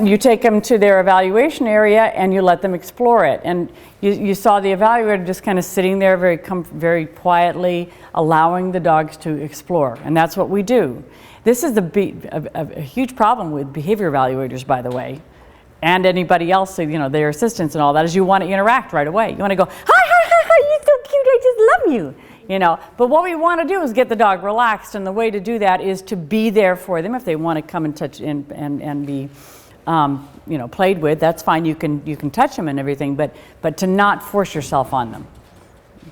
you take them to their evaluation area and you let them explore it. And you saw the evaluator just kind of sitting there very quietly, allowing the dogs to explore. And that's what we do. This is a huge problem with behavior evaluators, by the way, and anybody else, you know, their assistants and all that, is you want to interact right away. You want to go, hi, you're so cute, I just love you. You know, but what we want to do is get the dog relaxed, and the way to do that is to be there for them. If they want to come and touch and be, you know, played with, that's fine. You can touch them and everything, but to not force yourself on them,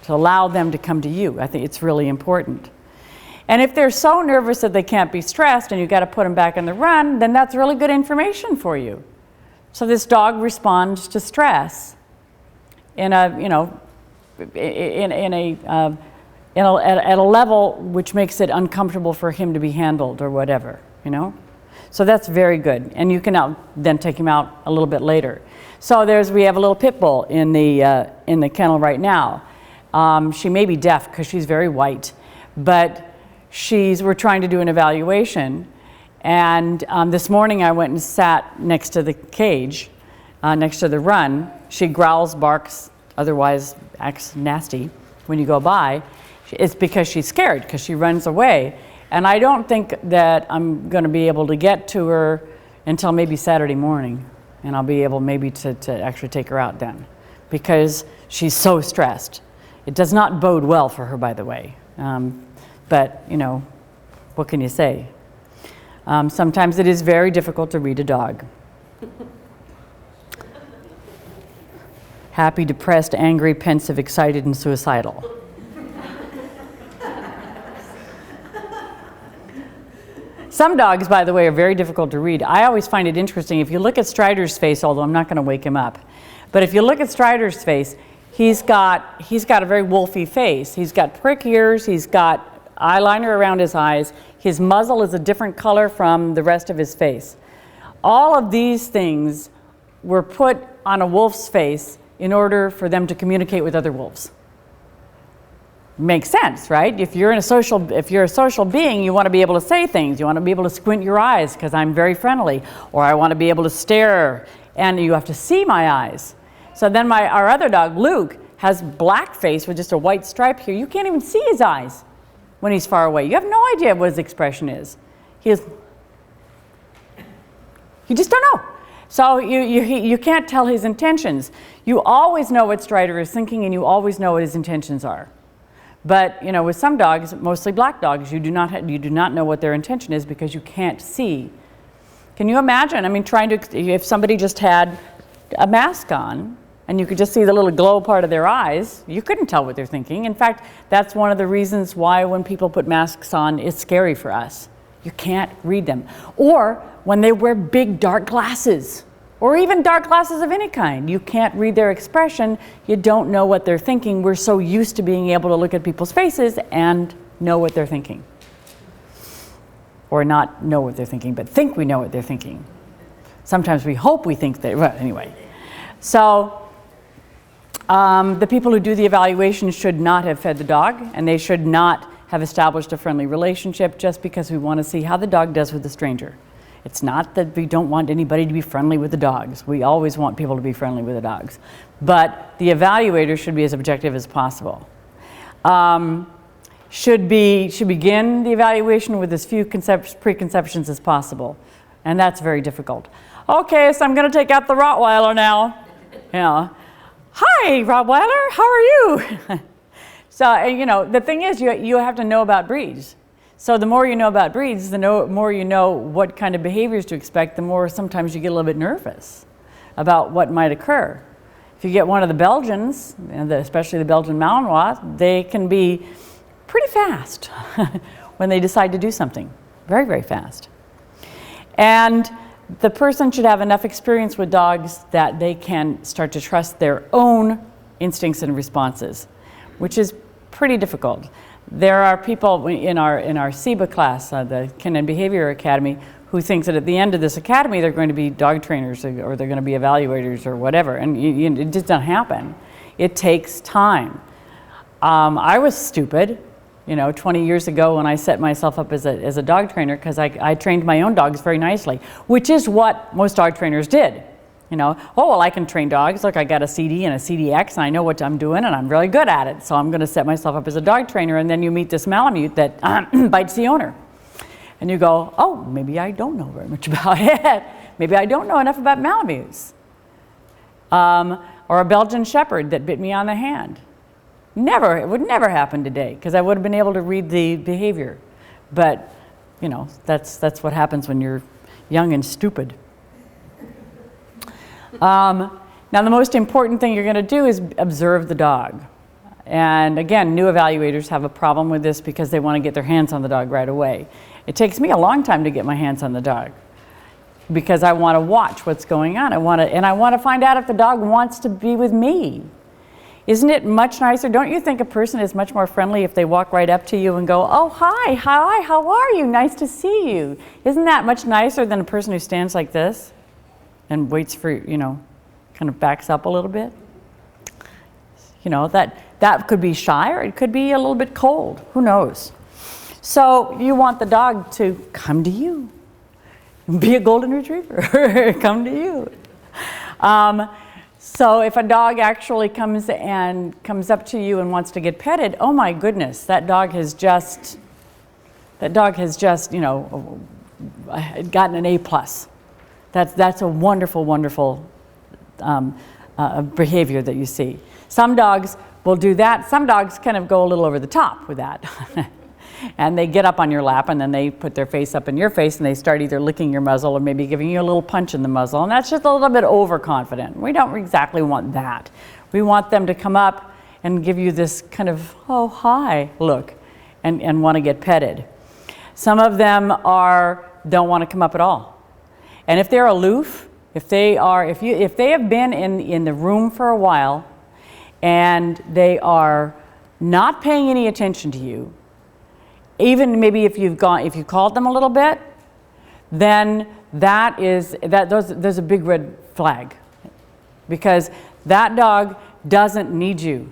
to allow them to come to you. I think it's really important. And if they're so nervous that they can't be stressed, and you've got to put them back in the run, then that's really good information for you. So this dog responds to stress in a, you know, at a level which makes it uncomfortable for him to be handled or whatever, you know? So that's very good. And you can then take him out a little bit later. So we have a little pit bull in the kennel right now. She may be deaf because she's very white, but we're trying to do an evaluation. And this morning I went and sat next to the cage, next to the run. She growls, barks, otherwise acts nasty when you go by. It's because she's scared, because she runs away. And I don't think that I'm going to be able to get to her until maybe Saturday morning. And I'll be able maybe to actually take her out then, because she's so stressed. It does not bode well for her, by the way. But, you know, what can you say? Sometimes it is very difficult to read a dog. Happy, depressed, angry, pensive, excited, and suicidal. Some dogs, by the way, are very difficult to read. I always find it interesting. If you look at Strider's face, although I'm not going to wake him up, but if you look at Strider's face, he's got a very wolfy face. He's got prick ears. He's got eyeliner around his eyes. His muzzle is a different color from the rest of his face. All of these things were put on a wolf's face in order for them to communicate with other wolves. Makes sense, right? If you're a social being, you want to be able to say things. You want to be able to squint your eyes because I'm very friendly, or I want to be able to stare, and you have to see my eyes. So then our other dog, Luke, has black face with just a white stripe here. You can't even see his eyes when he's far away. You have no idea what his expression is. You just don't know. So you can't tell his intentions. You always know what Strider is thinking, and you always know what his intentions are. But, you know, with some dogs, mostly black dogs, you do not know what their intention is because you can't see. Can you imagine? I mean, if somebody just had a mask on and you could just see the little glow part of their eyes, you couldn't tell what they're thinking. In fact, that's one of the reasons why when people put masks on, it's scary for us. You can't read them. Or when they wear big dark glasses, or even dark glasses of any kind. You can't read their expression. You don't know what they're thinking. We're so used to being able to look at people's faces and know what they're thinking. Or not know what they're thinking, but think we know what they're thinking. Sometimes we hope we think that, well, anyway. So the people who do the evaluation should not have fed the dog, and they should not have established a friendly relationship just because we want to see how the dog does with the stranger. It's not that we don't want anybody to be friendly with the dogs. We always want people to be friendly with the dogs. But the evaluator should be as objective as possible. Should begin the evaluation with as few preconceptions as possible. And that's very difficult. Okay, so I'm going to take out the Rottweiler now. Yeah. Hi, Rottweiler, how are you? So, you know, the thing is, you have to know about breeds. So the more you know about breeds, the more you know what kind of behaviors to expect, the more sometimes you get a little bit nervous about what might occur. If you get one of the Belgians, especially the Belgian Malinois, they can be pretty fast when they decide to do something. Very, very fast. And the person should have enough experience with dogs that they can start to trust their own instincts and responses, which is pretty difficult. There are people in our CEBA class, the Canine Behavior Academy, who thinks that at the end of this academy they're going to be dog trainers or they're going to be evaluators or whatever, and it just doesn't happen. It takes time. I was stupid you know, 20 years ago when I set myself up as a dog trainer, because I trained my own dogs very nicely, which is what most dog trainers did. You know, oh, well, I can train dogs. Look, I got a CD and a CDX, and I know what I'm doing, and I'm really good at it. So I'm going to set myself up as a dog trainer. And then you meet this Malamute that bites the owner. And you go, oh, maybe I don't know very much about it. Maybe I don't know enough about Malamutes. Or a Belgian Shepherd that bit me on the hand. It would never happen today, because I would have been able to read the behavior. But, you know, that's what happens when you're young and stupid. Now, the most important thing you're going to do is observe the dog. And again, new evaluators have a problem with this because they want to get their hands on the dog right away. It takes me a long time to get my hands on the dog because I want to watch what's going on. I want to find out if the dog wants to be with me. Isn't it much nicer? Don't you think a person is much more friendly if they walk right up to you and go, oh, hi, how are you? Nice to see you. Isn't that much nicer than a person who stands like this and waits for, you know, kind of backs up a little bit? You know, that could be shy, or it could be a little bit cold. Who knows? So you want the dog to come to you. Be a golden retriever. Come to you. So if a dog actually comes up to you and wants to get petted, oh my goodness, that dog has just, you know, gotten an A+. That's a wonderful, wonderful behavior that you see. Some dogs will do that. Some dogs kind of go a little over the top with that. And they get up on your lap, and then they put their face up in your face, and they start either licking your muzzle or maybe giving you a little punch in the muzzle. And that's just a little bit overconfident. We don't exactly want that. We want them to come up and give you this kind of, oh, hi, look, and want to get petted. Some of them don't want to come up at all. And if they're aloof, if they have been in the room for a while and they are not paying any attention to you, even maybe if you called them a little bit, then there's a big red flag, because that dog doesn't need you.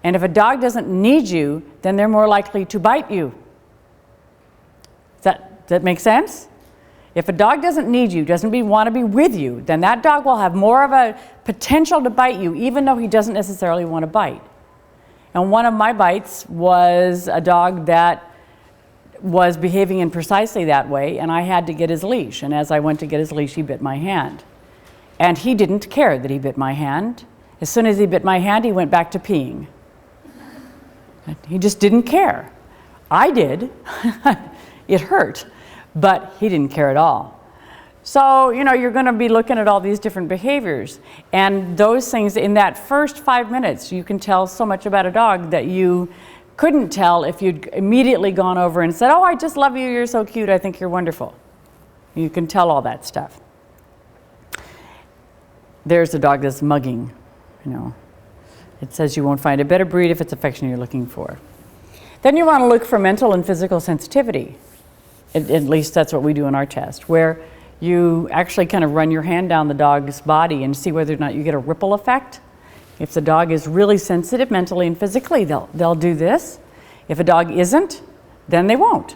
And if a dog doesn't need you, then they're more likely to bite you. Does that make sense? If a dog doesn't need you, doesn't want to be with you, then that dog will have more of a potential to bite you, even though he doesn't necessarily want to bite. And one of my bites was a dog that was behaving in precisely that way, and I had to get his leash. And as I went to get his leash, he bit my hand. And he didn't care that he bit my hand. As soon as he bit my hand, he went back to peeing. He just didn't care. I did. It hurt, but he didn't care at all. So, you know, you're going to be looking at all these different behaviors. And those things, in that first 5 minutes, you can tell so much about a dog that you couldn't tell if you'd immediately gone over and said, oh, I just love you, you're so cute, I think you're wonderful. You can tell all that stuff. There's a dog that's mugging, you know. It says you won't find a better breed if it's affection you're looking for. Then you want to look for mental and physical sensitivity. At least that's what we do in our test, where you actually kind of run your hand down the dog's body and see whether or not you get a ripple effect. If the dog is really sensitive mentally and physically, they'll do this. If a dog isn't, then they won't.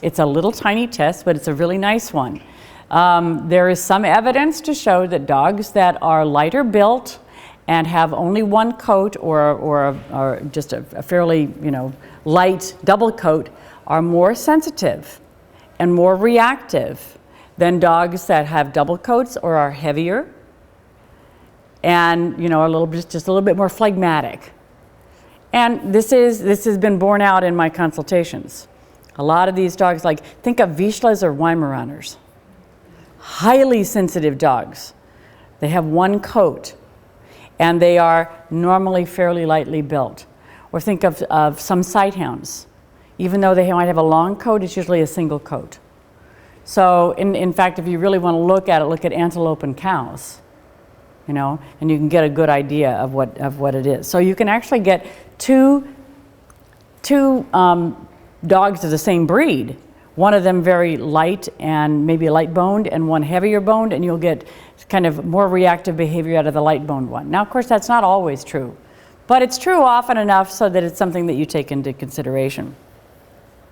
It's a little tiny test, but it's a really nice one. There is some evidence to show that dogs that are lighter built and have only one coat or just a fairly, you know, light double coat are more sensitive and more reactive than dogs that have double coats or are heavier and, you know, just a little bit more phlegmatic. And this has been borne out in my consultations. A lot of these dogs, like, think of Vizslas or Weimaraners. Highly sensitive dogs. They have one coat, and they are normally fairly lightly built. Or think of some sighthounds. Even though they might have a long coat, it's usually a single coat. So, in fact, if you really want to look at antelope and cows, you know, and you can get a good idea of what it is. So you can actually get two dogs of the same breed, one of them very light and maybe light boned, and one heavier boned, and you'll get kind of more reactive behavior out of the light boned one. Now, of course, that's not always true, But it's true often enough so that it's something that you take into consideration.